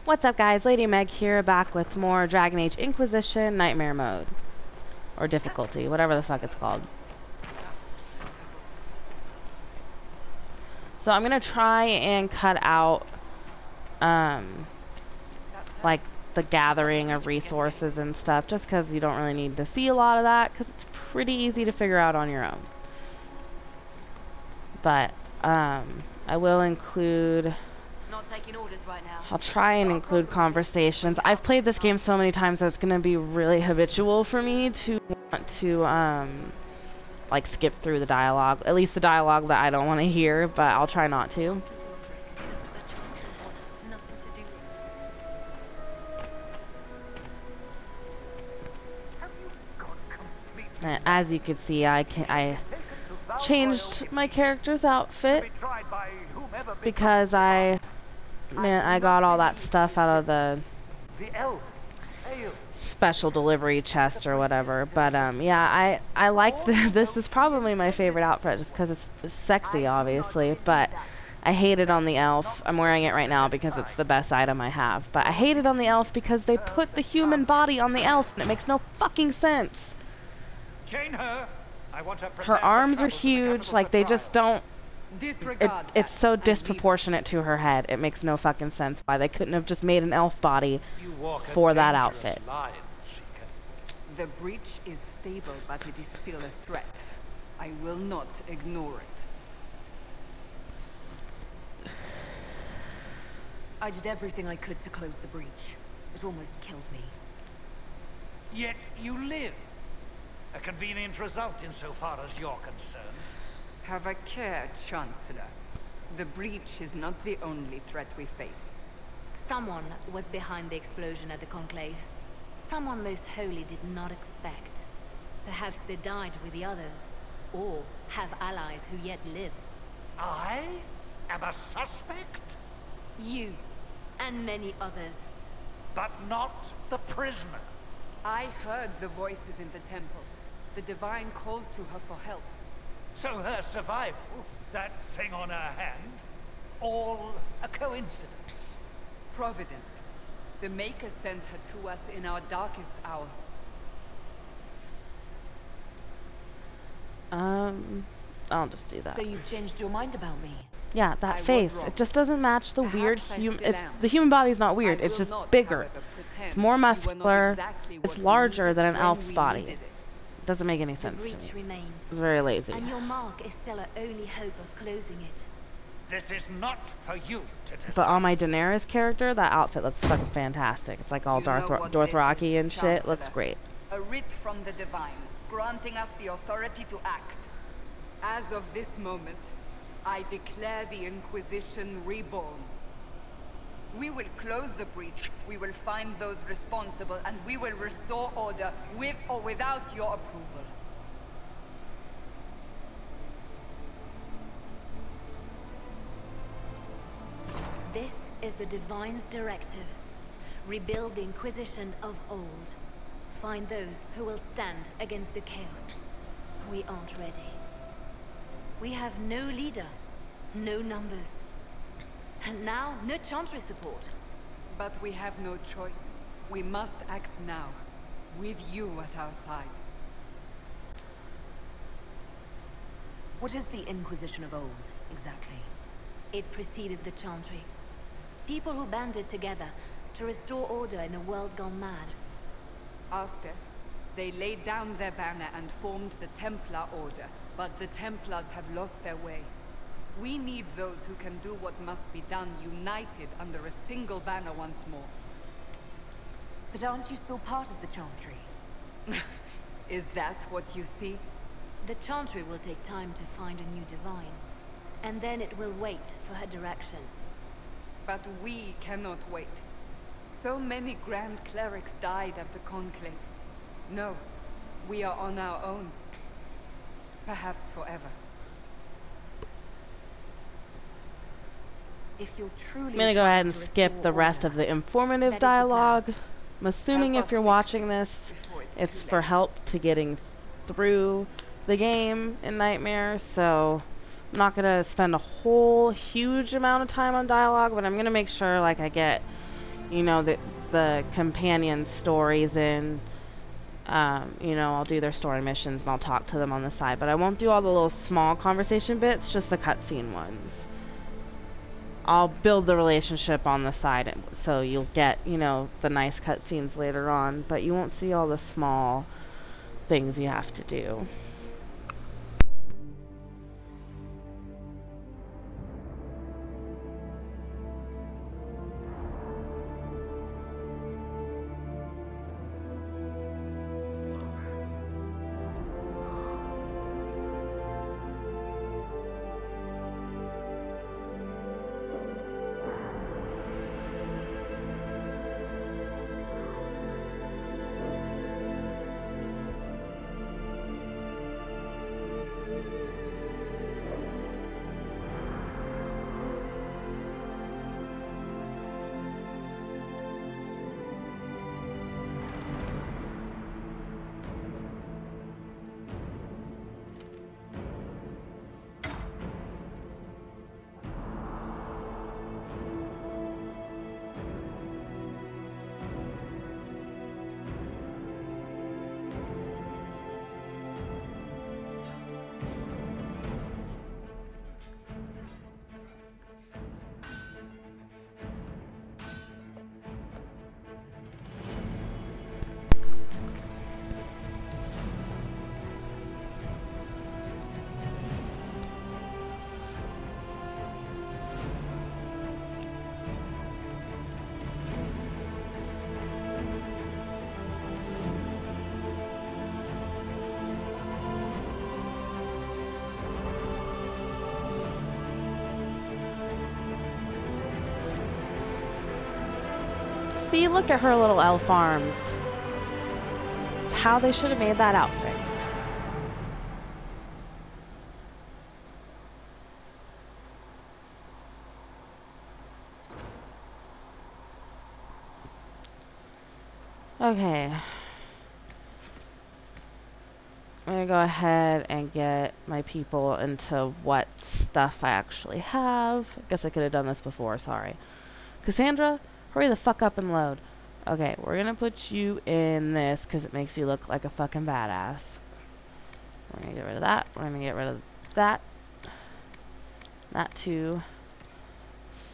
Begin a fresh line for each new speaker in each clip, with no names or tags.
What's up guys, OhLadyMeg here, back with more Dragon Age Inquisition Nightmare Mode. Or difficulty, whatever the fuck it's called. So I'm gonna try and cut out, like, the gathering of resources and stuff, just because you don't really need to see a lot of that, because it's pretty easy to figure out on your own. But, I will include...
Not taking orders right now.
I'll try and include conversations. I've played this game so many times that it's going to be really habitual for me to want to, like, skip through the dialogue. At least the dialogue that I don't want to hear, but I'll try not to. As you can see, I changed my character's outfit because I got all that stuff out of the special delivery chest or whatever. But yeah, I like this is probably my favorite outfit just because it's sexy, obviously. But I hate it on the elf. I'm wearing it right now because it's the best item I have. But I hate it on the elf because they put the human body on the elf and it makes no fucking sense. Her arms are huge, like they just don't... It's so disproportionate to her head. It makes no fucking sense why they couldn't have just made an elf body for that outfit.
The breach is stable, but it is still a threat. I will not ignore it.
I did everything I could to close the breach. It almost killed me.
Yet you live. A convenient result insofar as you're concerned.
Have a care, Chancellor. The breach is not the only threat we face.
Someone was behind the explosion at the Conclave. Someone most holy did not expect. Perhaps they died with the others, or have allies who yet live.
I am a suspect?
You, and many others.
But not the prisoner.
I heard the voices in the temple. The Divine called to her for help.
So her survival, that thing on her hand, all a coincidence?
Providence. The Maker sent her to us in our darkest hour.
I'll just do that.
So you've changed your mind about me?
Yeah, that face. It just doesn't match the weird human... The human body's not weird, it's just bigger. It's more muscular, it's larger than an elf's body. Doesn't make any sense to me.
Remains,
it's very lazy.
And your mark is still our only hope of closing it.
This is not for you to decide.
But on my Daenerys character, that outfit looks fucking fantastic. It's like all Dothraki and shit. Looks great.
A writ from the Divine, granting us the authority to act. As of this moment, I declare the Inquisition reborn. We will close the breach, we will find those responsible, and we will restore order, with or without your approval.
This is the Divine's directive. Rebuild the Inquisition of old. Find those who will stand against the chaos. We aren't ready. We have no leader, no numbers. And now, no Chantry support.
But we have no choice. We must act now, with you at our side.
What is the Inquisition of old, exactly? It preceded the Chantry. People who banded together to restore order in a world gone mad.
After, they laid down their banner and formed the Templar Order, but the Templars have lost their way. We need those who can do what must be done, united under a single banner once more.
But aren't you still part of the Chantry?
Is that what you see?
The Chantry will take time to find a new Divine. And then it will wait for her direction.
But we cannot wait. So many Grand Clerics died at the Conclave. No, we are on our own. Perhaps forever.
If you're truly
I'm gonna go ahead and skip the rest of the informative dialogue. I'm assuming if you're watching this, it's for help to getting through the game in Nightmare, so I'm not gonna spend a whole huge amount of time on dialogue, but I'm gonna make sure like I get you know, the companion stories in. You know, I'll do their story missions and I'll talk to them on the side, but I won't do all the little small conversation bits, just the cutscene ones. I'll build the relationship on the side, so you'll get, you know, the nice cutscenes later on, but you won't see all the small things you have to do. See, look at her little elf arms. It's how they should have made that outfit. Okay. I'm gonna go ahead and get my people into what stuff I actually have. I guess I could have done this before, sorry. Cassandra, hurry the fuck up and load. Okay, we're gonna put you in this because it makes you look like a fucking badass. We're gonna get rid of that. We're gonna get rid of that. That too.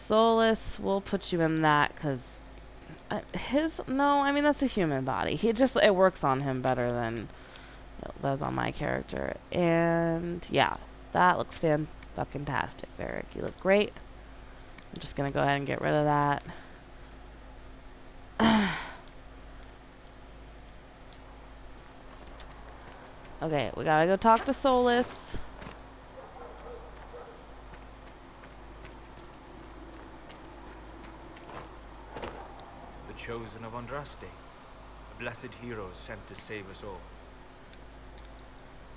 Solus, we'll put you in that because no, I mean that's a human body. It works on him better than it does on my character. And yeah, that looks fan-fucking-tastic, Varric. You look great. I'm just gonna go ahead and get rid of that. Okay, we gotta go talk to Solus.
The chosen of Andraste, a blessed hero sent to save us all.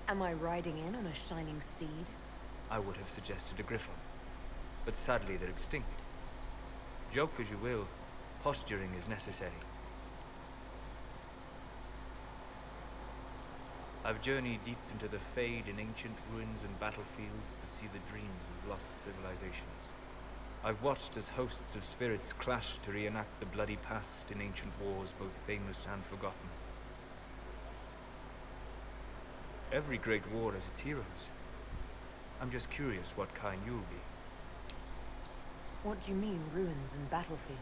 Am I riding in on a shining steed?
I would have suggested a griffon, but sadly they're extinct. Joke as you will, posturing is necessary. I've journeyed deep into the Fade in ancient ruins and battlefields to see the dreams of lost civilizations. I've watched as hosts of spirits clash to reenact the bloody past in ancient wars both famous and forgotten. Every great war has its heroes. I'm just curious what kind you'll be.
What do you mean, ruins and battlefields?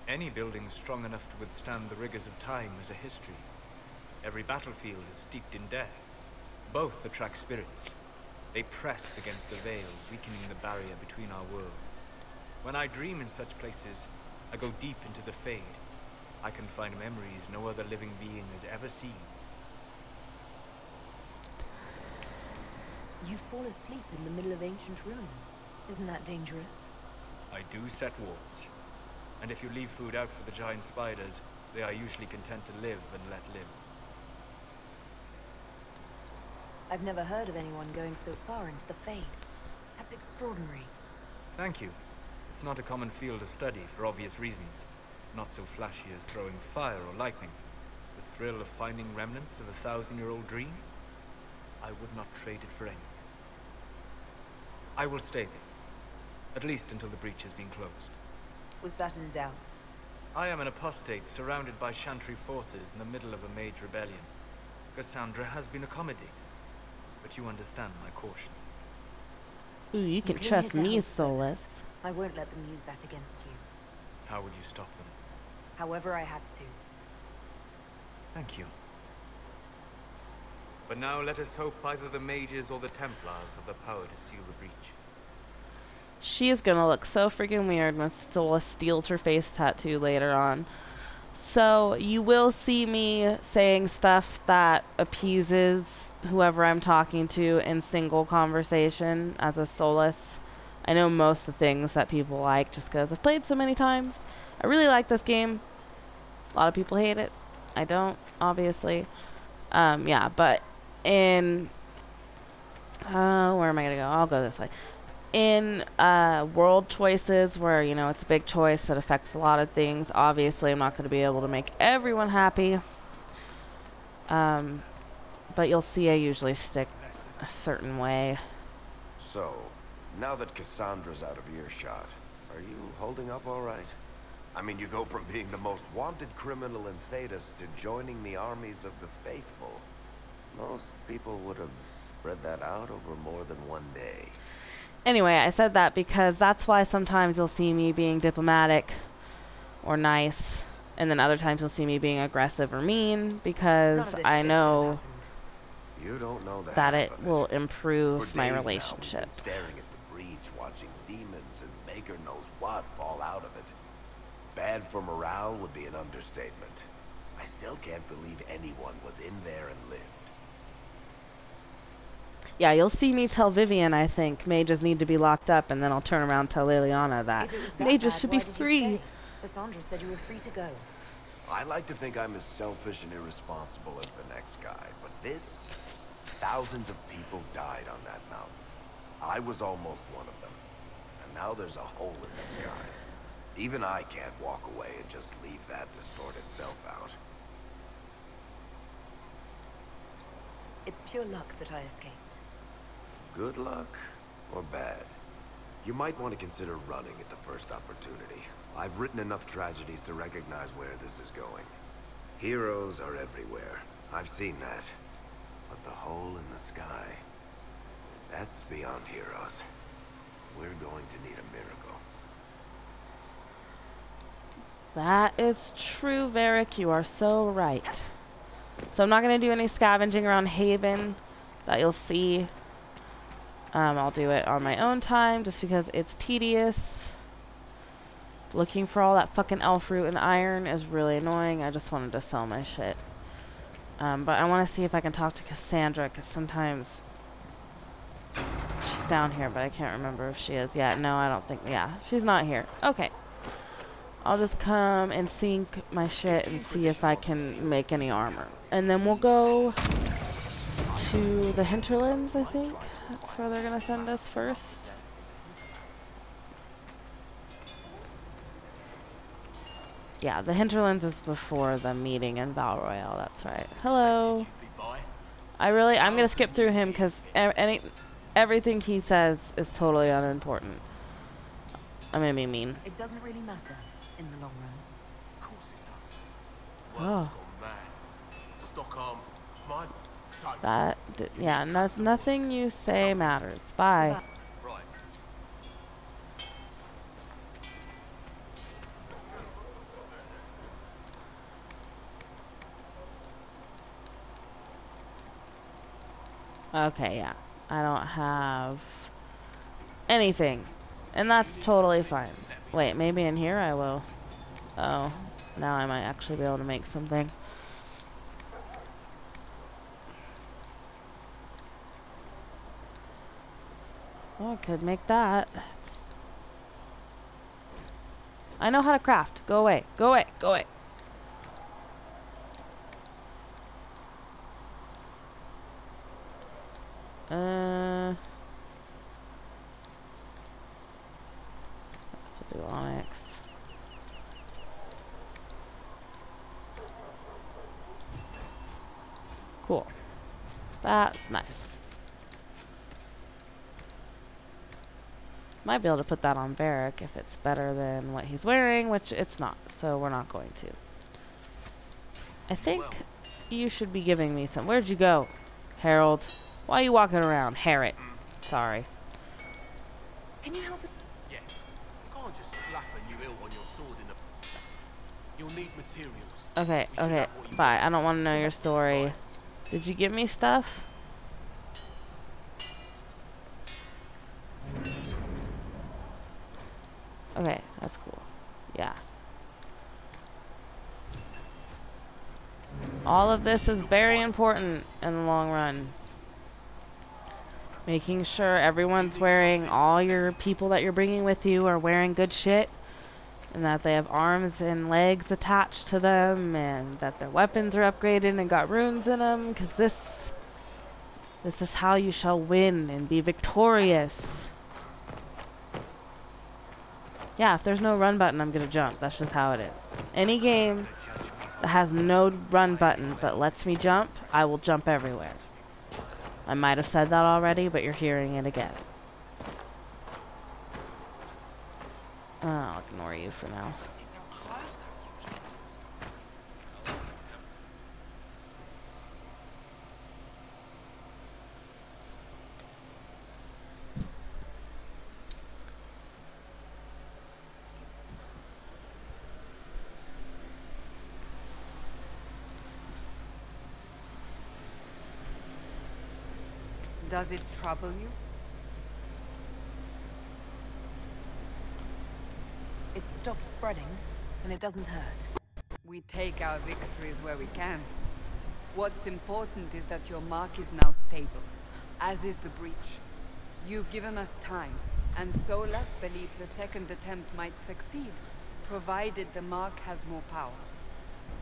Any building strong enough to withstand the rigors of time has a history. Every battlefield is steeped in death. Both attract spirits. They press against the veil, weakening the barrier between our worlds. When I dream in such places, I go deep into the Fade. I can find memories no other living being has ever seen.
You fall asleep in the middle of ancient ruins. Isn't that dangerous?
I do set wards. And if you leave food out for the giant spiders, they are usually content to live and let live.
I've never heard of anyone going so far into the Fade. That's extraordinary.
Thank you. It's not a common field of study for obvious reasons. Not so flashy as throwing fire or lightning. The thrill of finding remnants of a 1,000-year-old dream? I would not trade it for anything. I will stay there. At least until the breach has been closed.
Was that in doubt?
I am an apostate surrounded by Chantry forces in the middle of a mage rebellion. Cassandra has been accommodated, but you understand my caution.
Ooh, you can
came
trust
here to
me,
help
Solus.
I won't let them use that against you.
How would you stop them?
However I had to.
Thank you. But now let us hope either the mages or the Templars have the power to seal the breach.
She is gonna look so freaking weird when Solus steals her face tattoo later on. So, you will see me saying stuff that appeases whoever I'm talking to in single conversation as a Solus. I know most of the things that people like just because I've played so many times. I really like this game. A lot of people hate it. I don't, obviously. Yeah, but in... where am I gonna go? I'll go this way. In world choices where, you know, it's a big choice that affects a lot of things, obviously I'm not going to be able to make everyone happy. But you'll see I usually stick a certain way.
So, now that Cassandra's out of earshot, are you holding up all right? I mean, you go from being the most wanted criminal in Thedas to joining the armies of the faithful. Most people would have spread that out over more than one day.
Anyway, I said that because that's why sometimes you'll see me being diplomatic or nice, and then other times you'll see me being aggressive or mean, because I know
you don't know
that it will improve my relationship.
Now, staring at the breach, watching demons and maker knows what fall out of it. Bad for morale would be an understatement. I still can't believe anyone was in there and lived.
Yeah, you'll see me tell Vivian, I think, mages need to be locked up, and then I'll turn around and tell Liliana that mages should be free.
Cassandra said you were free to go.
I like to think I'm as selfish and irresponsible as the next guy, but this... Thousands of people died on that mountain. I was almost one of them. And now there's a hole in the sky. Even I can't walk away and just leave that to sort itself out.
It's pure luck that I escaped.
Good luck or bad? You might want to consider running at the first opportunity. I've written enough tragedies to recognize where this is going. Heroes are everywhere. I've seen that. But the hole in the sky, that's beyond heroes. We're going to need a miracle.
That is true, Varric. You are so right. So I'm not going to do any scavenging around Haven that you'll see. I'll do it on my own time just because it's tedious. Looking for all that fucking elf root and iron is really annoying. I just wanted to sell my shit. But I want to see if I can talk to Cassandra, because sometimes she's down here, but I can't remember if she is. Yeah, no, I don't think. Yeah, she's not here. Okay. I'll just come and sink my shit and see if I can make any armor. And then we'll go to the hinterlands, I think. That's where they're going to send us first. Yeah, the hinterlands is before the meeting in Val Royale, that's right. Hello. I'm going to skip through him because everything he says is totally unimportant. I'm going to be mean.
It doesn't really matter in the long run.
Of course it does. World's gone mad. Stockholm, mine.
That, yeah, nothing you say matters. Bye.
Right.
Okay, yeah. I don't have anything. And that's totally fine. Wait, maybe in here I will. Oh, now I might actually be able to make something. Oh, I could make that. I know how to craft. Go away. Go away. Go away. Let's do onyx. Cool. That's nice. Might be able to put that on Varric if it's better than what he's wearing, which it's not, so we're not going to. I think you should be giving me some. Where'd you go, Harold? Why are you walking around? Harriet. Sorry.
Can you help us?
Yes. You can't just slap a new hilt on your sword in the... You'll need materials.
Okay,
We should
okay,
have what you
bye.
want.
I don't want to know your story. Did you give me stuff? Okay, that's cool. Yeah. All of this is very important in the long run. Making sure everyone's wearing, all your people that you're bringing with you are wearing good shit. And that they have arms and legs attached to them. And that their weapons are upgraded and got runes in them. Because this is how you shall win and be victorious. Yeah, if there's no run button, I'm gonna jump. That's just how it is. Any game that has no run button but lets me jump, I will jump everywhere. I might have said that already, but you're hearing it again. I'll ignore you for now.
Does it trouble you?
It stops spreading, and it doesn't hurt.
We take our victories where we can. What's important is that your mark is now stable, as is the breach. You've given us time, and Solas believes a second attempt might succeed, provided the mark has more power.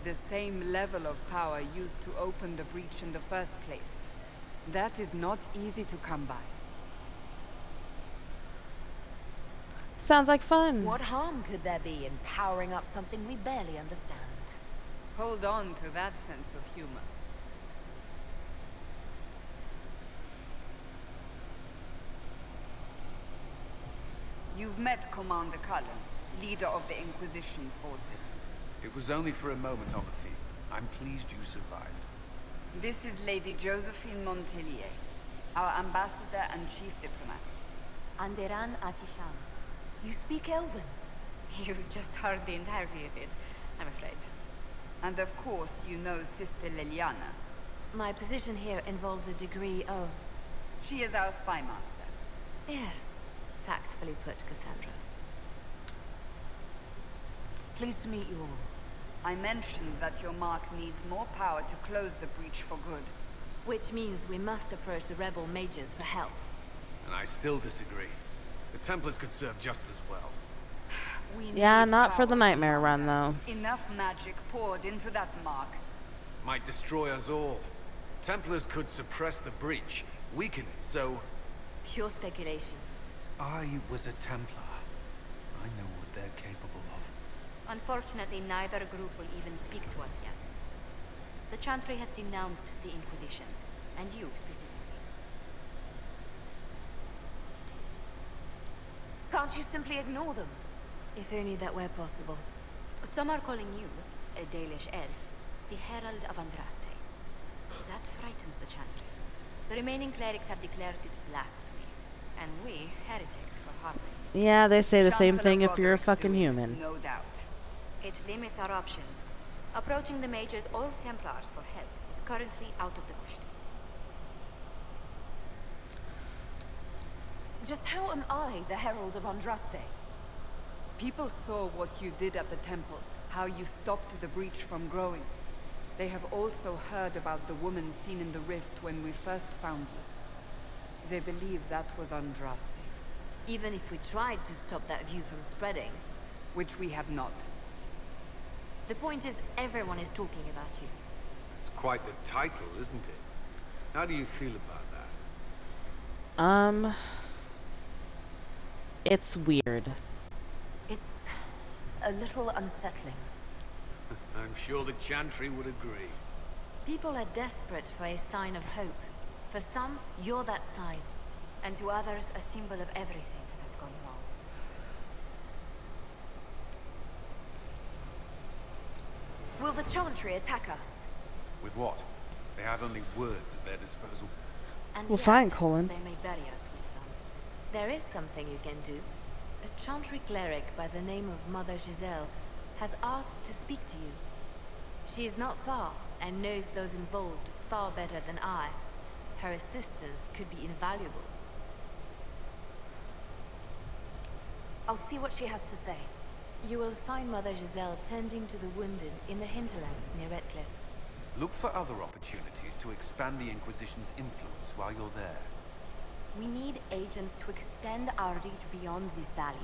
The same level of power used to open the breach in the first place. That is not easy to come by.
Sounds like fun.
What harm could there be in powering up something we barely understand?
Hold on to that sense of humor. You've met Commander Cullen, leader of the Inquisition's forces.
It was only for a moment on the field. I'm pleased you survived.
This is Lady Josephine Montelier, our ambassador and chief diplomat.
Anderan Atisham. You speak Elven.
You just heard the entirety of it, I'm afraid.
And of course, you know Sister Liliana.
My position here involves a degree of...
She is our spy master.
Yes, tactfully put, Cassandra. Pleased to meet you all.
I mentioned that your mark needs more power to close the breach for good.
Which means we must approach the rebel mages for help.
And I still disagree. The Templars could serve just as well.
Yeah, not for the nightmare run, though.
Enough magic poured into that mark.
Might destroy us all. Templars could suppress the breach, weaken it, so...
Pure speculation.
I was a Templar. I know what they're capable of.
Unfortunately, neither group will even speak to us yet. The Chantry has denounced the Inquisition, and you specifically.
Can't you simply ignore them? If only that were possible.
Some are calling you, a Dalish elf, the Herald of Andraste. That frightens the Chantry. The remaining clerics have declared it blasphemy, and we, heretics, for harboring it.
Yeah, they say the same
Chancellor
thing if you're a
Roderick's
fucking
doing,
human.
No doubt.
It limits our options. Approaching the mages or Templars for help is currently out of the question.
Just how am I the Herald of Andraste?
People saw what you did at the temple, how you stopped the breach from growing. They have also heard about the woman seen in the rift when we first found you. They believe that was Andraste.
Even if we tried to stop that view from spreading.
Which we have not.
The point is, everyone is talking about you.
It's quite the title, isn't it? How do you feel about that?
It's weird.
It's a little unsettling.
I'm sure the Chantry would agree.
People are desperate for a sign of hope. For some, you're that sign.
And to others, a symbol of everything that's gone wrong.
Will the Chantry attack us?
With what? They have only words at their disposal.
And
Well,
yet,
fine, Colin.
they may bury us with them. There is something you can do. A Chantry cleric by the name of Mother Giselle has asked to speak to you. She is not far and knows those involved far better than I. Her assistance could be invaluable.
I'll see what she has to say.
You will find Mother Giselle tending to the wounded in the hinterlands near Redcliffe.
Look for other opportunities to expand the Inquisition's influence while you're there.
We need agents to extend our reach beyond this valley,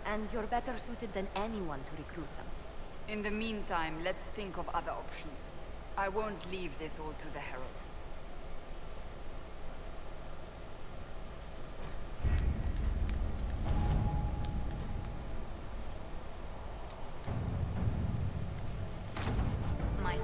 and you're better suited than anyone to recruit them.
In the meantime, let's think of other options. I won't leave this all to the Herald.
My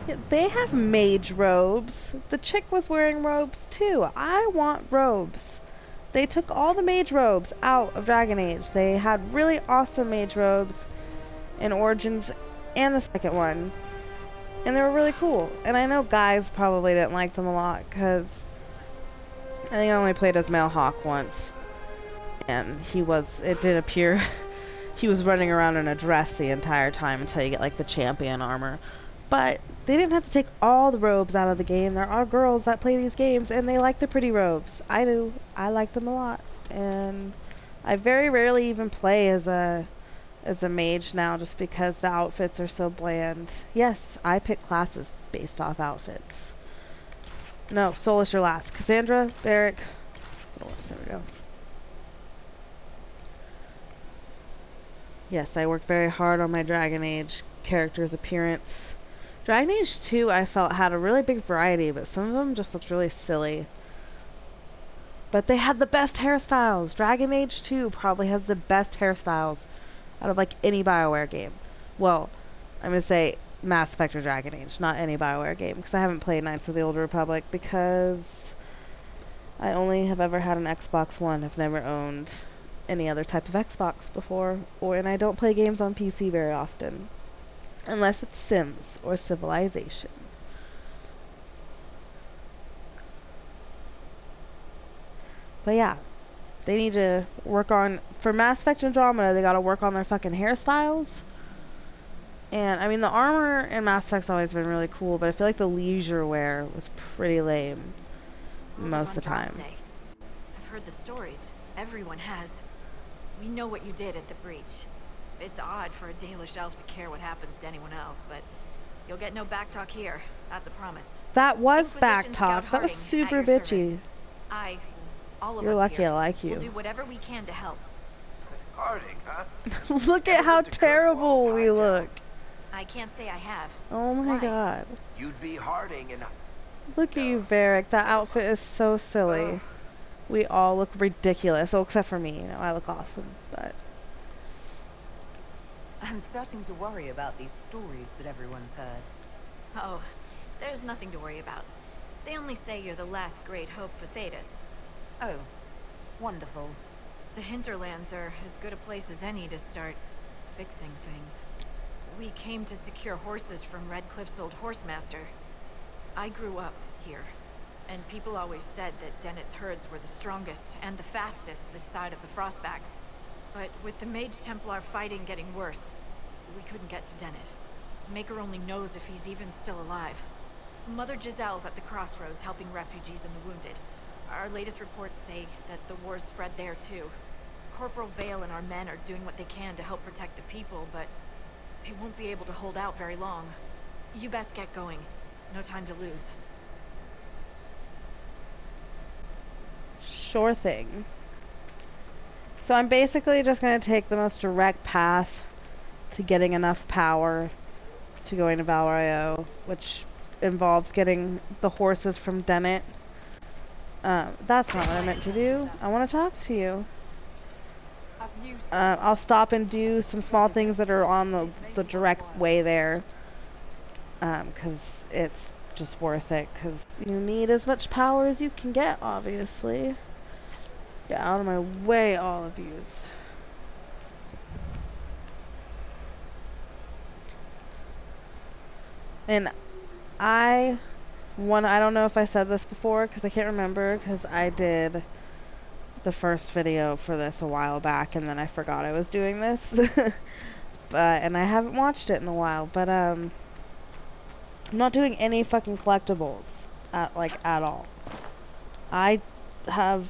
Yeah, they have mage robes. The chick was wearing robes too. I want robes. They took all the mage robes out of Dragon Age. They had really awesome mage robes in Origins and the second one. And they were really cool. And I know guys probably didn't like them a lot because I think I only played as Male Hawk once. And it did appear he was running around in a dress the entire time until you get like the champion armor. But they didn't have to take all the robes out of the game. There are girls that play these games and they like the pretty robes. I do. I like them a lot. And I very rarely even play as a mage now just because the outfits are so bland. Yes, I pick classes based off outfits. No, Solus, you're last. Cassandra, Beric. Solus, there we go. Yes, I worked very hard on my Dragon Age character's appearance. Dragon Age 2 I felt had a really big variety, but some of them just looked really silly. But they had the best hairstyles. Dragon Age 2 probably has the best hairstyles out of like any BioWare game. Well, I'm going to say Mass Effect or Dragon Age, not any BioWare game, because I haven't played Knights of the Old Republic because I only have ever had an Xbox One. I've never owned any other type of Xbox before, and I don't play games on PC very often. Unless it's Sims or Civilization. But yeah, they need to work on, for Mass Effect Andromeda, they gotta work on their fucking hairstyles. And, I mean, the armor in Mass Effect's always been really cool, but I feel like the leisure wear was pretty lame most of the time.
I've heard the stories. Everyone has. We know what you did at the breach. It's odd for a Dalish elf to care what happens to anyone else, but you'll get no backtalk here. That's a promise.
That was
Inquisition Scout
backtalk. That was
Harding,
super
at your
bitchy.
service. All of
You're
us
lucky
here
I like you.
will do whatever we can to help.
Harding, huh?
Look at how terrible we look.
I can't say I have.
Oh my
Why?
god.
You'd be Harding and...
Look at you, Varric. That outfit is so silly. We all look ridiculous. Well, except for me. You know, I look awesome. But
I'm starting to worry about these stories that everyone's heard.
Oh, there's nothing to worry about. They only say you're the last great hope for Thetis.
Oh, wonderful.
The hinterlands are as good a place as any to start fixing things. We came to secure horses from Redcliffe's old horsemaster. I grew up here, and people always said that Dennett's herds were the strongest and the fastest this side of the Frostbacks. But with the Mage Templar fighting getting worse, we couldn't get to Dennett. Maker only knows if he's even still alive. Mother Giselle's at the crossroads helping refugees and the wounded. Our latest reports say that the war's spread there too. Corporal Vale and our men are doing what they can to help protect the people, but they won't be able to hold out very long. You best get going. No time to lose.
sure thing. So I'm basically just going to take the most direct path to getting enough power to going to Valrayo, which involves getting the horses from Dennett. That's not what I meant to do. I want to talk to you. I'll stop and do some small things that are on the direct way there, because it's just worth it, because you need as much power as you can get, obviously. Get out of my way, all of yous. And I don't know if I said this before, because I can't remember, because I did the first video for this a while back, and then I forgot I was doing this. And I haven't watched it in a while, but, I'm not doing any fucking collectibles, at all. I have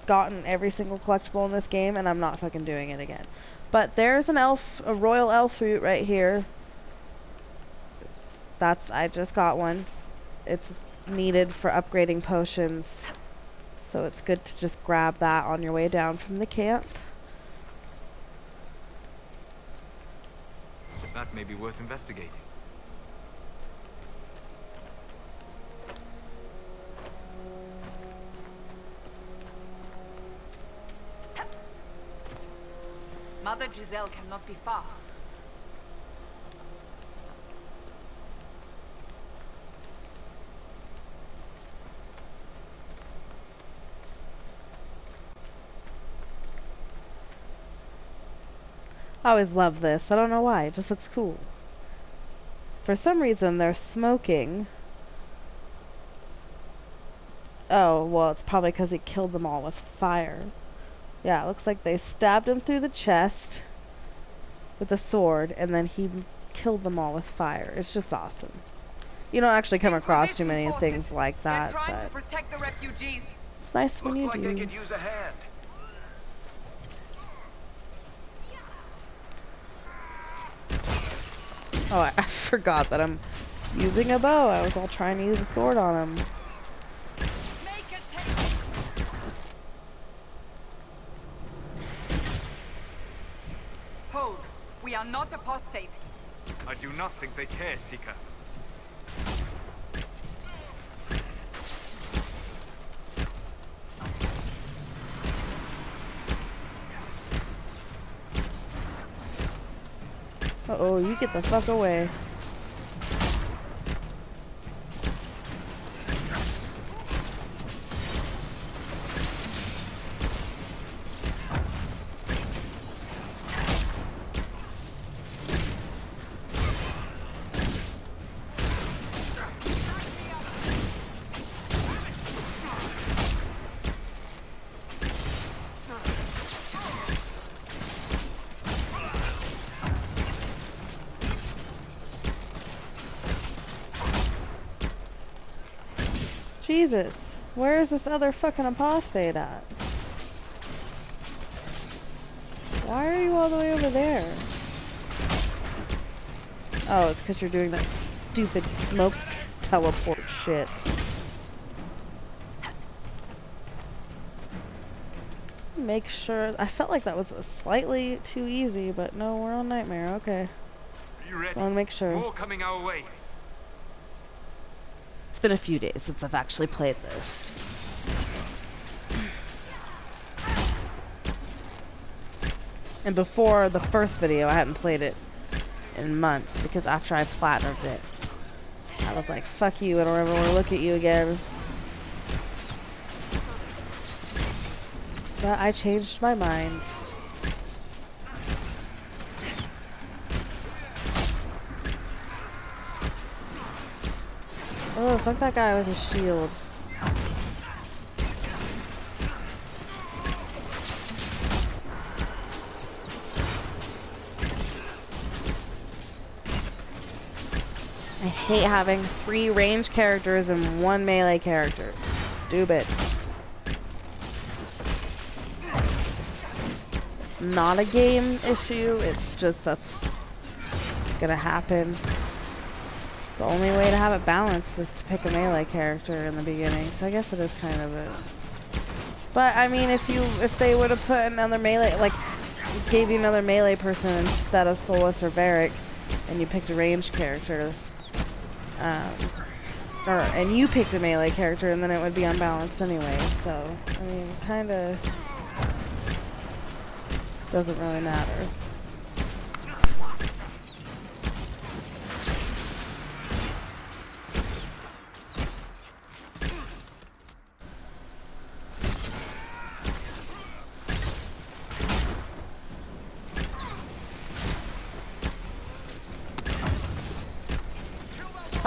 gotten every single collectible in this game, and I'm not fucking doing it again. But there's a royal elf fruit right here. I just got one. It's needed for upgrading potions, so it's good to just grab that on your way down from the camp.
That may be worth investigating.
Mother Giselle cannot be far.
I always love this. I don't know why. It just looks cool. For some reason, they're smoking. Oh, well, it's probably because he killed them all with fire. Yeah, it looks like they stabbed him through the chest with a sword, and then he killed them all with fire. It's just awesome. You don't actually come across too many things like that,
They're trying
but
to protect the refugees.
it's nice when you
Looks like
do.
they could use a hand.
Oh, I forgot that I'm using a bow. I was all trying to use a sword on him.
Hold. We are not apostates.
I do not think they care, Seeker.
Uh-oh, you get the fuck away. Jesus, where is this other fucking apostate at? Why are you all the way over there? Oh, it's because you're doing that stupid smoke teleport shit. Make sure... I felt like that was slightly too easy, but no, we're on Nightmare, okay.
You ready?
I want to make sure.
More coming our way.
It's been a few days since I've actually played this. And before the first video, I hadn't played it in months, because after I platinumed it, I was like, fuck you, I don't ever want to look at you again. But I changed my mind. Oh, fuck that guy with his shield. I hate having 3 ranged characters and 1 melee character. Stupid. Not a game issue, it's just that's gonna happen. The only way to have it balanced is to pick a melee character in the beginning, so I guess it is kind of it. But I mean, if they would have put another melee, like gave you another melee person instead of Solus or Varric, and you picked a ranged character, and you picked a melee character, and then it would be unbalanced anyway. So I mean, kind of doesn't really matter.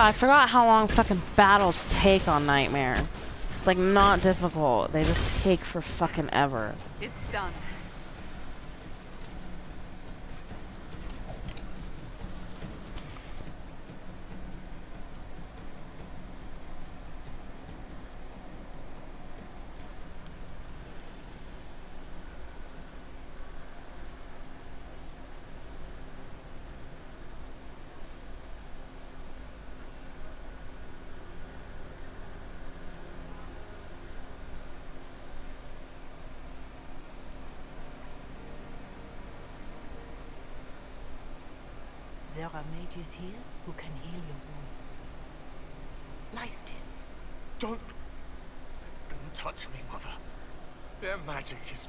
I forgot how long fucking battles take on Nightmare. It's like not difficult. They just take for fucking ever.
It's done.
There are mages here who can heal your wounds. Lie still.
Don't touch me, Mother. Their magic is...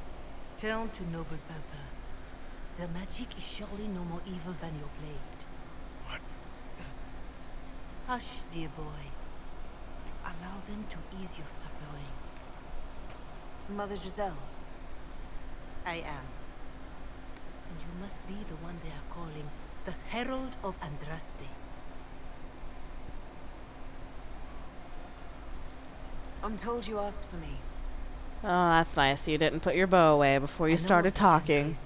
Turn to noble purpose. Their magic is surely no more evil than your blade.
What?
Hush, dear boy. Allow them to ease your suffering.
Mother Giselle.
I am. And you must be the one they are calling the Herald of Andraste.
I'm told you asked for me.
Oh, that's nice. You didn't put your bow away before you started talking.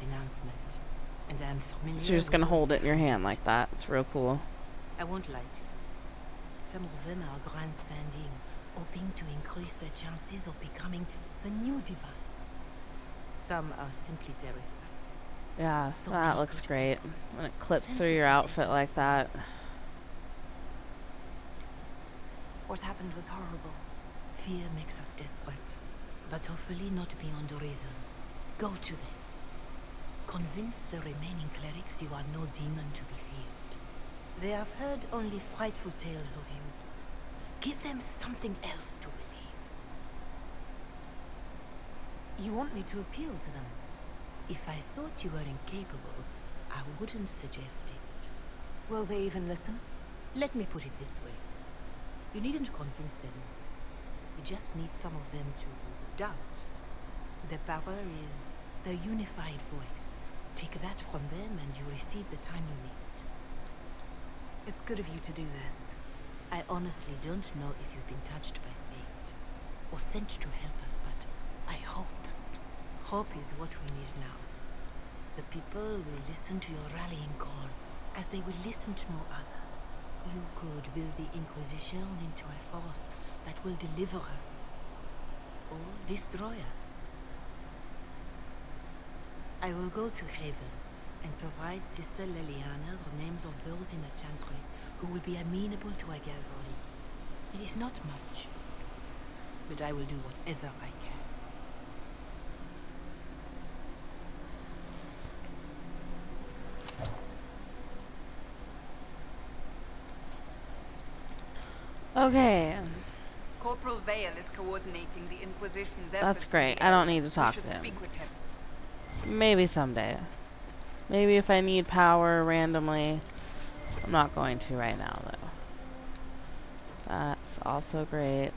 And I'm familiar
So you're just gonna hold it in your hand like that. It's real cool.
I won't lie to you. Some of them are grandstanding, hoping to increase their chances of becoming the new divine. Some are simply terrified.
Yeah,
So
that looks great. When it clips through your outfit like that.
What happened was horrible.
Fear makes us desperate, but hopefully not beyond reason. Go to them. Convince the remaining clerics you are no demon to be feared. They have heard only frightful tales of you. Give them something else to believe.
You want me to appeal to them?
If I thought you were incapable, I wouldn't suggest it.
Will they even listen?
Let me put it this way. You needn't convince them. You just need some of them to doubt. The power is the unified voice. Take that from them and you receive the time you need.
It's good of you to do this.
I honestly don't know if you've been touched by fate or sent to help us, but I hope. Hope is what we need now. The people will listen to your rallying call as they will listen to no other. You could build the Inquisition into a force that will deliver us or destroy us. I will go to Haven and provide Sister Leliana the names of those in the Chantry who will be amenable to a gathering. It is not much, but I will do whatever I can.
Okay.
Corporal Vale is coordinating the Inquisition's efforts.
That's great. I don't need to talk to him.
Speak with him.
Maybe someday. Maybe if I need power randomly. I'm not going to right now, though. That's also great.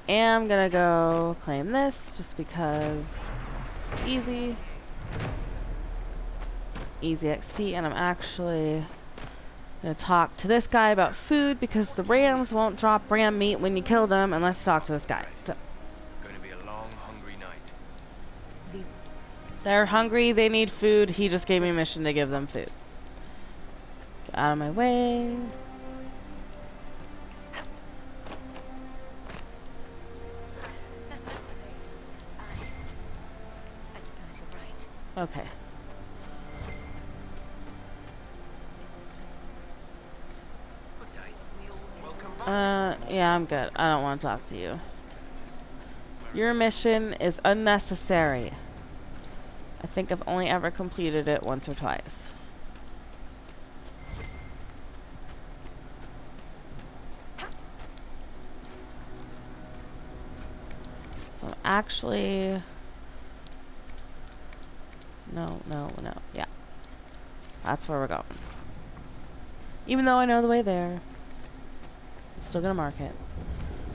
I am gonna go claim this just because it's easy. Easy XP, and I'm actually gonna talk to this guy about food because the rams won't drop ram meat when you kill them unless you talk to this guy. So.
Going to be a long, hungry night.
They're hungry, they need food. He just gave me a mission to give them food. Get out of my way.
I suppose you're right.
Okay. Yeah, I'm good. I don't want to talk to you. Your mission is unnecessary. I think I've only ever completed it once or twice. So actually... No. Yeah. That's where we're going. Even though I know the way there. Still gonna mark it.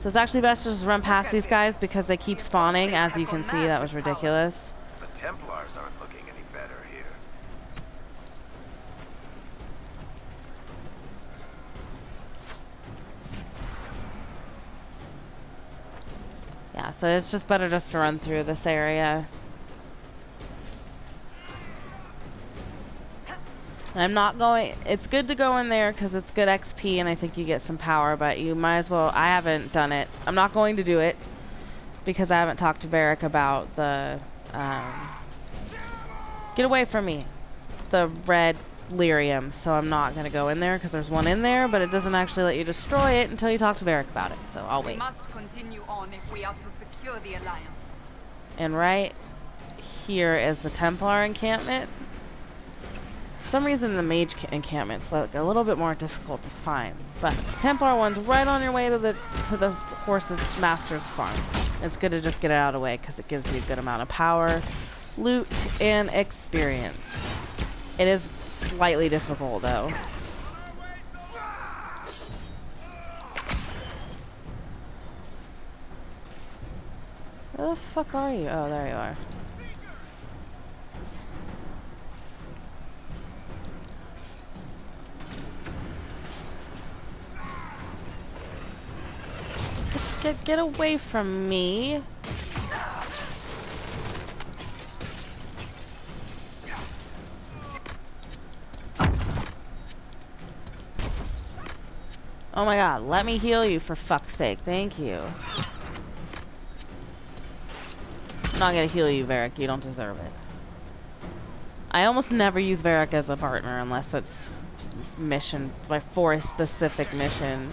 So it's actually best to just run past these guys because they keep spawning. As you can see, that was ridiculous.
The Templars aren't looking any better here.
so it's just better just to run through this area. I'm not going, it's good to go in there because it's good XP and I think you get some power, but you might as well, I haven't done it. I'm not going to do it because I haven't talked to Barrick about the, get away from me, the red lyrium, so I'm not going to go in there because there's one in there, but it doesn't actually let you destroy it until you talk to Barrick about it, so I'll wait.
We must continue on if we are to secure the Alliance.
And right here is the Templar encampment. For some reason the mage encampment's like a little bit more difficult to find, but the Templar one's right on your way to the horse's master's farm. It's good to just get it out of the way because it gives you a good amount of power, loot, and experience. It is slightly difficult though. Where the fuck are you? Oh, there you are. Get away from me. Oh my god, let me heal you for fuck's sake. Thank you. I'm not gonna heal you, Varric. You don't deserve it. I almost never use Varric as a partner unless it's mission, like for a specific mission.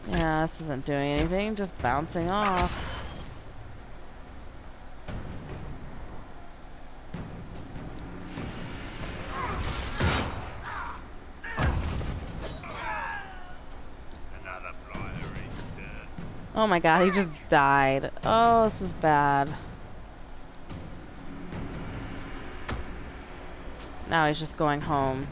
Yeah, this isn't doing anything, just bouncing off. Oh my god, he just died. Oh, this is bad. Now he's just going home.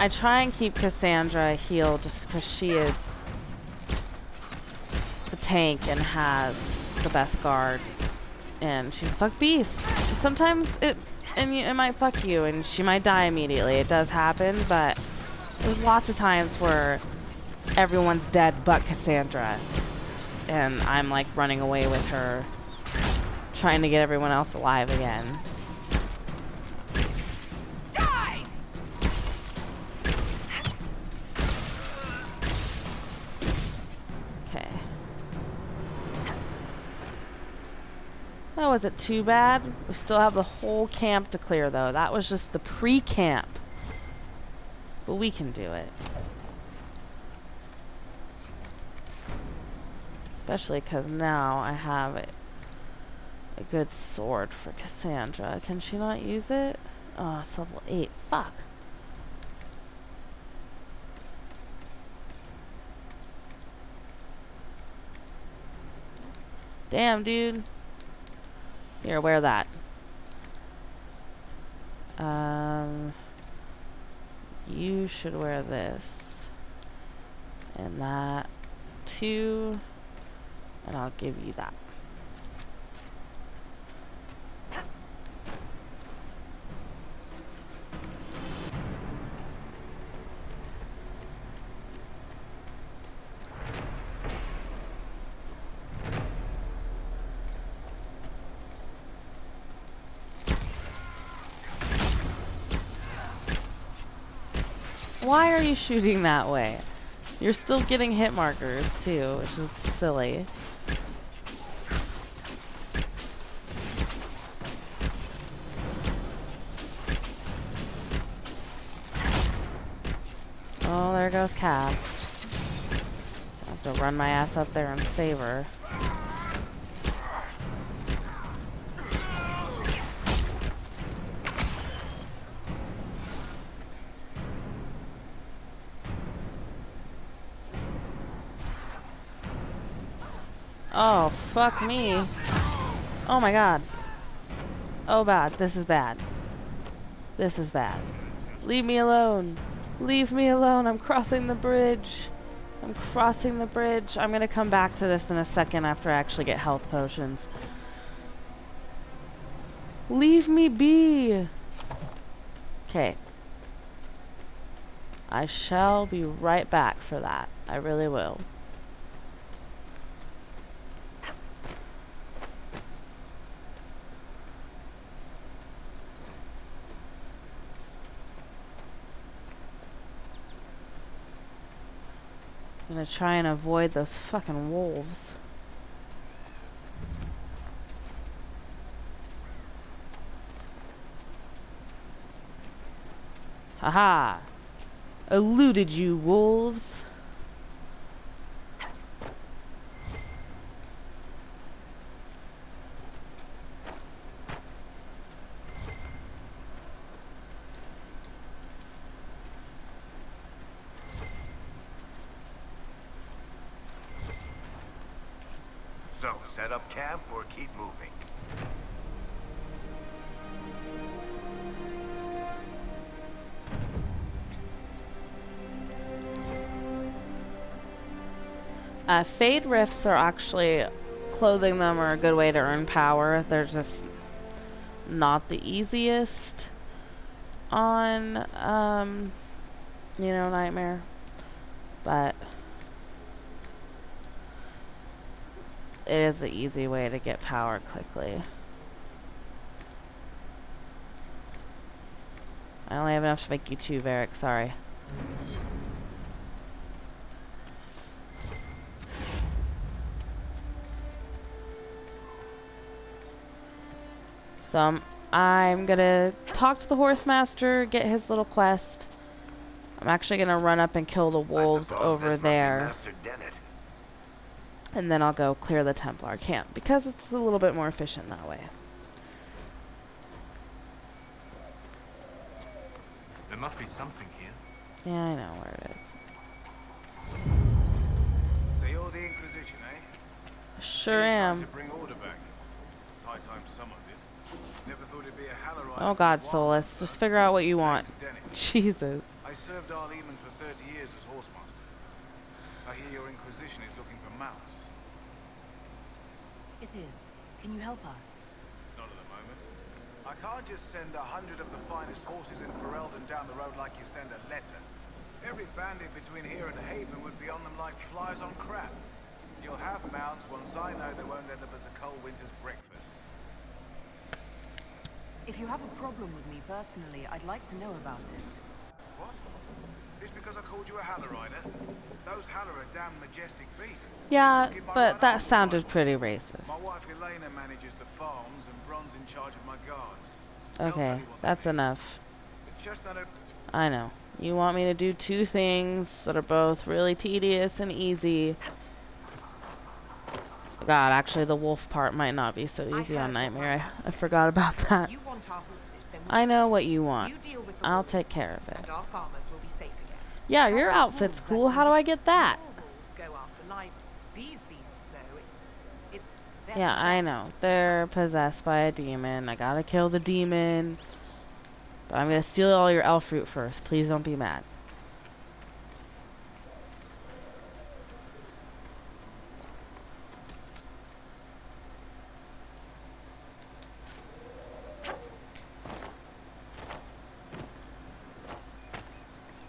I try and keep Cassandra healed just because she is the tank and has the best guard. And she's a fuck beast. Sometimes it might fuck you and she might die immediately. It does happen, but there's lots of times where everyone's dead but Cassandra. And I'm like running away with her, trying to get everyone else alive again. That wasn't too bad. We still have the whole camp to clear though. That was just the pre-camp. But we can do it. Especially because now I have a good sword for Cassandra. Can she not use it? Oh, it's level 8. Fuck. Damn, dude. Here, wear that. You should wear this. And that too. And I'll give you that. Why are you shooting that way? You're still getting hit markers too, which is silly. Oh, there goes Cass. I have to run my ass up there and save her. Oh, fuck me. Oh my god. Oh bad, this is bad. This is bad. Leave me alone. Leave me alone, I'm crossing the bridge. I'm crossing the bridge. I'm gonna come back to this in a second after I actually get health potions. Leave me be! Okay. I shall be right back for that. I really will. I'm gonna try and avoid those fucking wolves. Haha! Eluded you, wolves!
So, set up camp or keep moving?
Fade rifts are actually, clothing them are a good way to earn power. They're just not the easiest on, you know, Nightmare. But it is an easy way to get power quickly. I only have enough to make you 2, Varric, sorry. So I'm gonna talk to the Horsemaster, get his little quest. I'm actually gonna run up and kill the wolves over there. And then I'll go clear the Templar camp, because it's a little bit more efficient that way.
There must be something here.
Yeah, I know where it is.
So you're the Inquisition, eh?
Sure am.
To bring order back. High time someone did. Never thought it'd be a Hallerite.
Oh God, Solus, just figure out what you want. Jesus.
I served OhLadyMeg for 30 years as Horsemaster. I hear your Inquisition is looking for mounts.
It is. Can you help us?
Not at the moment. I can't just send 100 of the finest horses in Ferelden down the road like you send a letter. Every bandit between here and Haven would be on them like flies on crap. You'll have mounts once I know they won't end up as a cold winter's breakfast.
If you have a problem with me personally, I'd like to know about it.
What? It's because I called you a Hallerrider? Those Haller are damn majestic beasts.
Yeah, but that sounded pretty racist.
My wife Elena manages the farms and Bron's in charge of my guards.
Okay, that's enough. I know. You want me to do 2 things that are both really tedious and easy. God, actually the wolf part might not be so easy on Nightmare. I forgot about that. I know what you want. I'll take care of it. Yeah, your outfit's cool. How do I get that? Yeah, I know. They're possessed by a demon. I gotta kill the demon. But I'm gonna steal all your elf fruit first. Please don't be mad.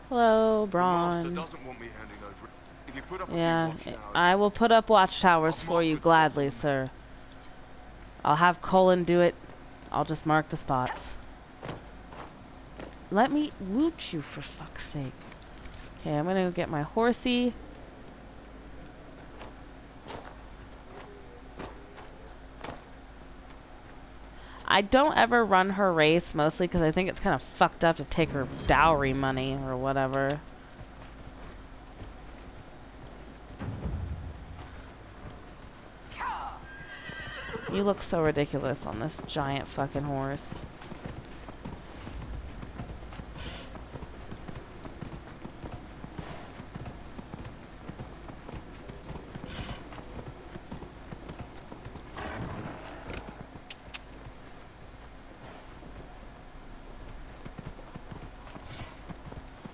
Hello, Braun. Yeah, I will put up watchtowers for you gladly, sir. I'll have Colin do it. I'll just mark the spots. Let me loot you, for fuck's sake. Okay, I'm gonna go get my horsey. I don't ever run her race, mostly because I think it's kind of fucked up to take her dowry money or whatever. You look so ridiculous on this giant fucking horse.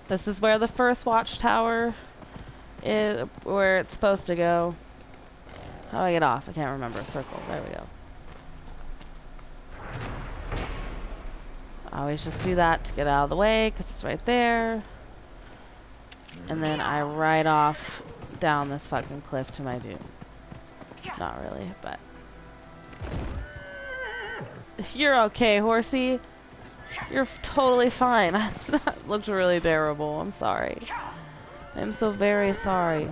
This is where the first watchtower where it's supposed to go. How do I get off? I can't remember. Circle. There we go. I always just do that to get out of the way because it's right there. And then I ride off down this fucking cliff to my doom. Not really, but... You're okay, horsey. You're totally fine. That looks really terrible. I'm sorry. I'm so very sorry.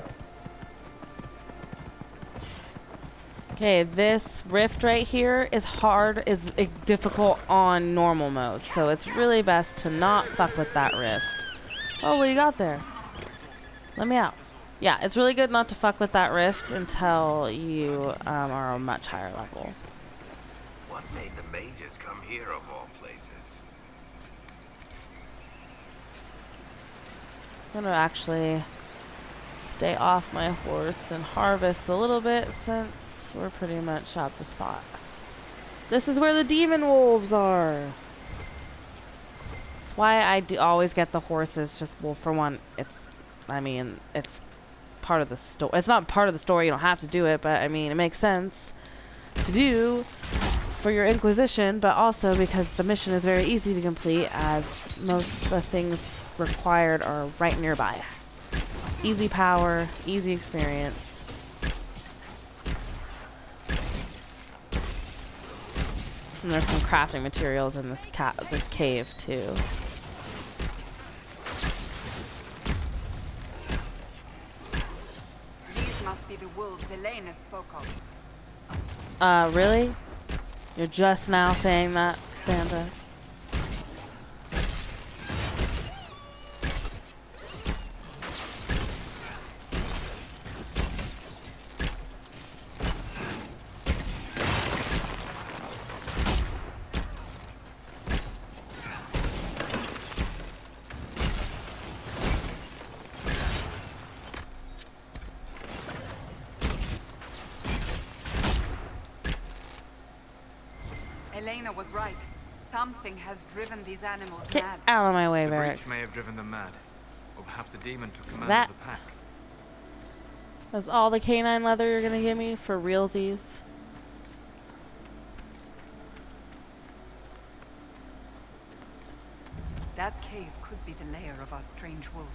Okay, this rift right here is difficult on normal mode, so it's really best to not fuck with that rift. Oh, what you got there? Let me out. Yeah, it's really good not to fuck with that rift until you are a much higher level.
What made the mages come here of all places?
I'm gonna actually stay off my horse and harvest a little bit since we're pretty much at the spot. This is where the demon wolves are. That's why I do always get the horses. Just, well, for one, it's part of the story. It's not part of the story. You don't have to do it, but I mean, it makes sense to do for your Inquisition, but also because the mission is very easy to complete, as most of the things required are right nearby. Easy power, easy experience. And there's some crafting materials in this cave too.
These must be the wolves Elena spoke of.
Really? You're just now saying that, Sandra?
Elena was right. Something has driven these animals
Get
mad.
out of my way,
The
Varric.
breach may have driven them mad. Or perhaps a demon took command
That-
of the pack.
That's all the canine leather you're gonna give me for realsies?
That cave could be the lair of our strange wolves.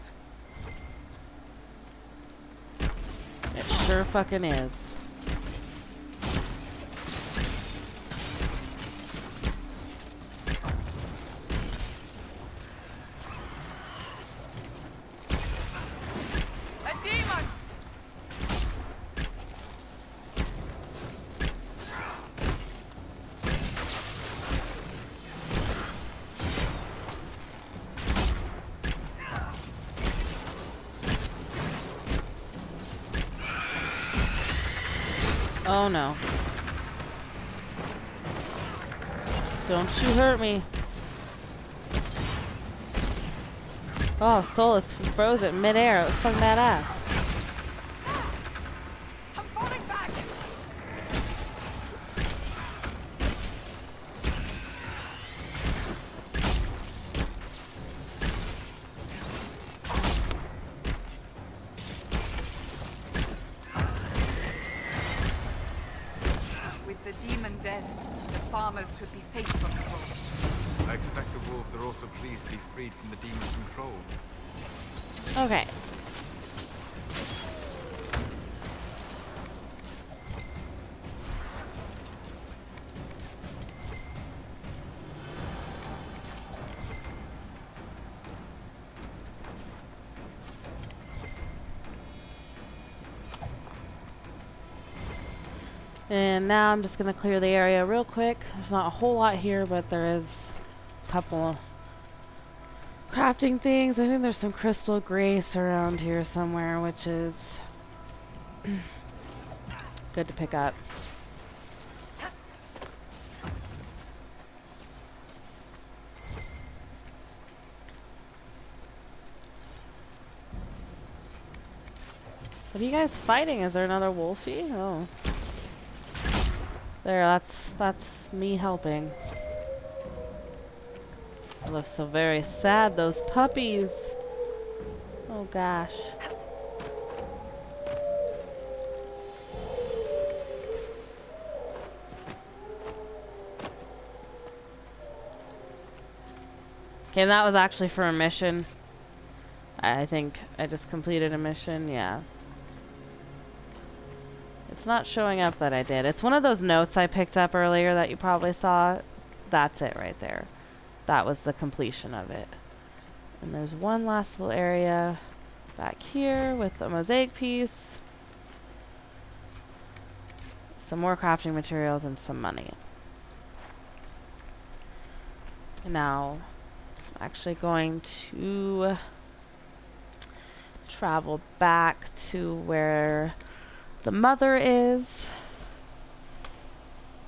It sure fucking is.
A demon!
Oh no. Don't you hurt me. Oh, Solus froze it midair. It was fucking badass.
I'm falling back! With the demon dead, the farmers should be safe from the wolves.
I expect the wolves are also pleased to be freed from the demon's control.
Okay. And now I'm just going to clear the area real quick. There's not a whole lot here, but there is a couple of crafting things. I think there's some crystal grace around here somewhere, which is good to pick up. What are you guys fighting? Is there another wolfie? Oh. There, that's me helping. They look so very sad, those puppies. Oh gosh. Okay, that was actually for a mission. I think I just completed a mission, yeah. It's not showing up that I did. It's one of those notes I picked up earlier that you probably saw. That's it right there. That was the completion of it. And there's one last little area back here with the mosaic piece. Some more crafting materials and some money. And now I'm actually going to travel back to where the mother is.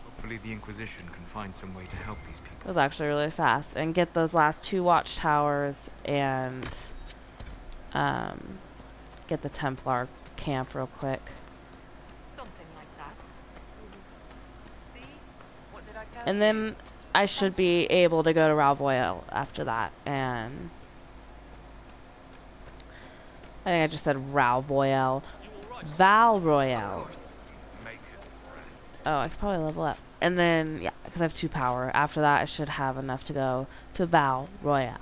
Hopefully the Inquisition can find some way to help these people.
It was actually really fast. And get those last 2 watchtowers and get the Templar camp real quick.
Something like that. See? What did I tell
And
you?
then I should be able to go to Ralvoil after that. And I think I just said Ralvoil. Val Royale. Oh, I could probably level up. And then, yeah, because I have 2 power. After that, I should have enough to go to Val Royale.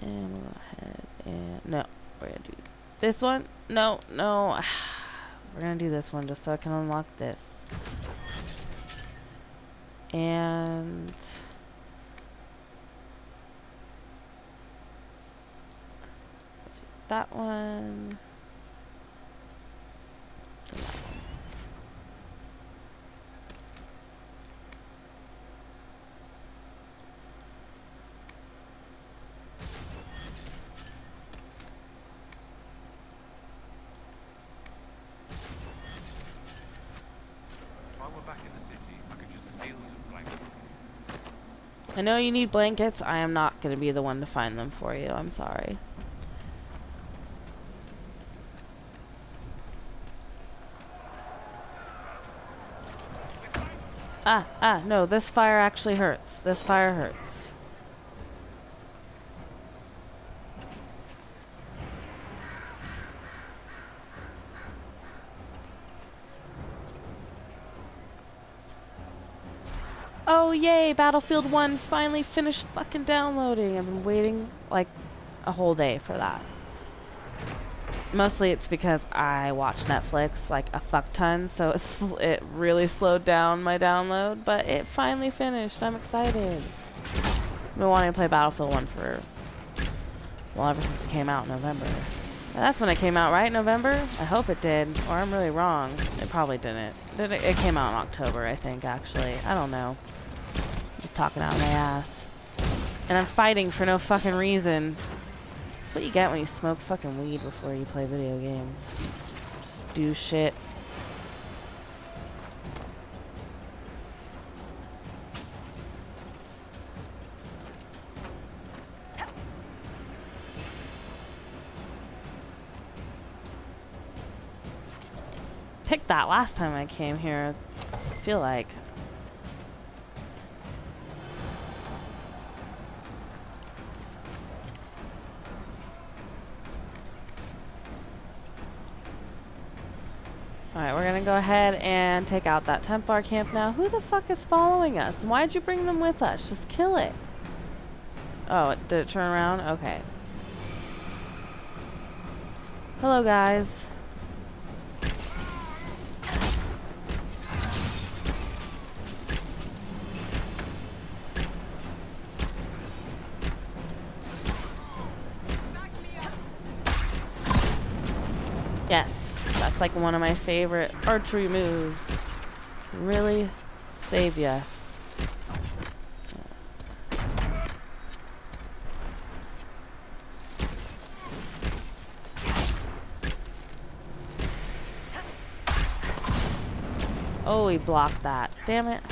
And we'll go ahead and... No, we're going to do this one. No, no. We're going to do this one just so I can unlock this. And... that one... I know you need blankets. I am not going to be the one to find them for you. I'm sorry. No, this fire actually hurts. This fire hurts. Oh yay, Battlefield 1 finally finished fucking downloading. I've been waiting like a whole day for that. Mostly it's because I watch Netflix like a fuck ton, so it really slowed down my download, but it finally finished. I'm excited. I've been wanting to play Battlefield 1 for, well, ever since it came out in November. And that's when it came out, right? November? I hope it did, or I'm really wrong. It probably didn't. It came out in October, I think, actually. I don't know. I'm just talking out of my ass. And I'm fighting for no fucking reason. That's what you get when you smoke fucking weed before you play video games. Just do shit. Picked that last time I came here, I feel like. Alright, we're gonna go ahead and take out that Templar camp now. Who the fuck is following us? Why'd you bring them with us? Just kill it. Oh, did it turn around? Okay. Hello, guys. Yes, that's like one of my favorite archery moves. Really save ya. Oh, he blocked that. Damn it.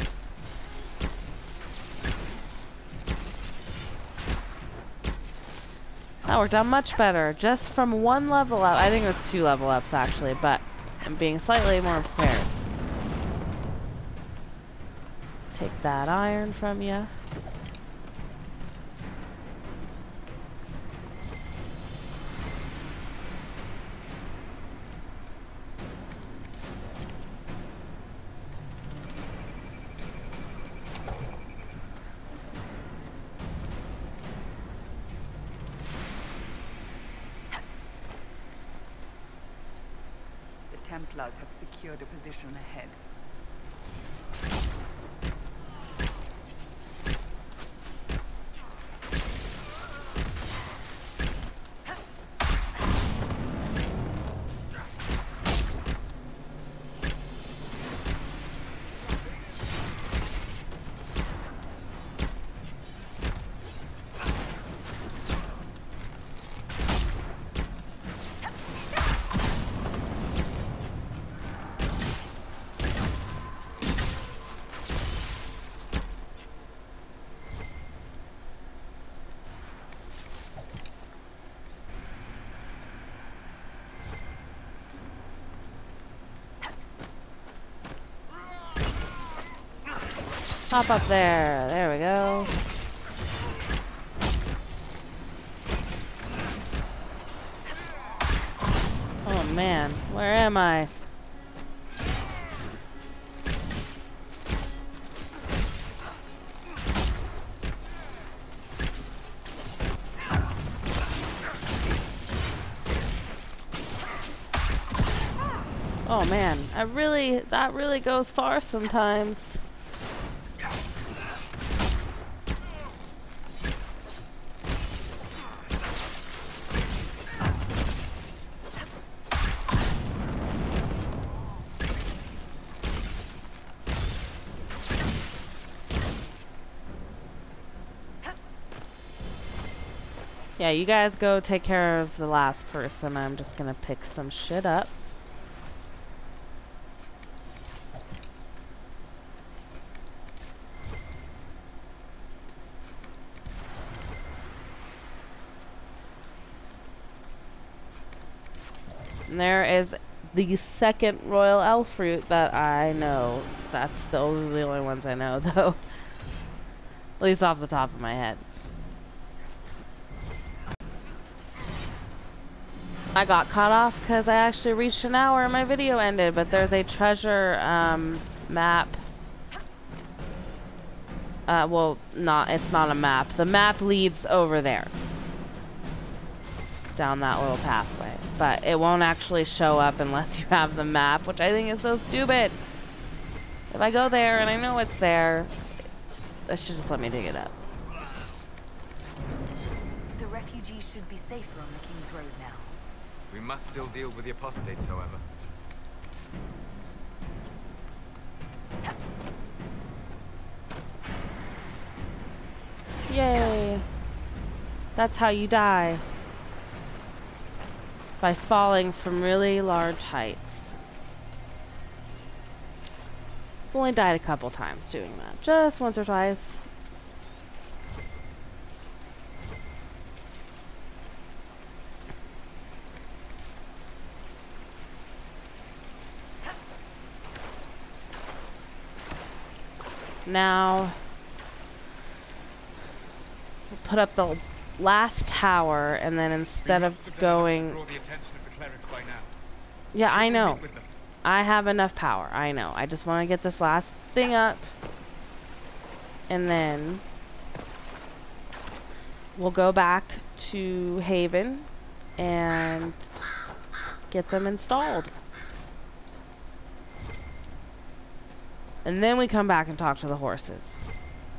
That worked out much better. Just from 1 level up. I think it was 2 level ups actually, but I'm being slightly more prepared. Take that iron from you.
Templars have secured a position ahead.
Hop up there. There we go. Oh man, where am I? Oh man, that really goes far sometimes. Yeah, you guys go take care of the last person. I'm just gonna pick some shit up. And there is the second royal elf fruit that I know. Those are the only ones I know, though. At least off the top of my head. I got cut off because I actually reached an hour and my video ended, but there's a treasure map. Well, it's not a map. The map leads over there. Down that little pathway. But it won't actually show up unless you have the map, which I think is so stupid. If I go there and I know it's there, it should just let me dig it up.
The refugees should be safer on the King's Road now.
We must still deal with the apostates, however.
Yay! That's how you die. By falling from really large heights. I've only died a couple times doing that. Just once or twice. Now, we'll put up the last tower, and then instead of going...
Draw the attention of the clerics by now.
Yeah, I know. I have enough power. I know. I just want to get this last thing up, and then we'll go back to Haven and get them installed. And then we come back and talk to the horses.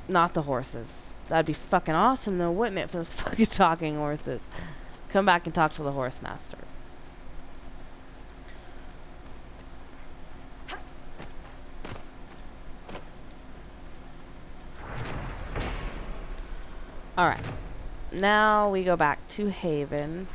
Not the horses. That'd be fucking awesome though, wouldn't it, if there was fucking talking horses. Come back and talk to the horse master. Alright. Now we go back to Haven.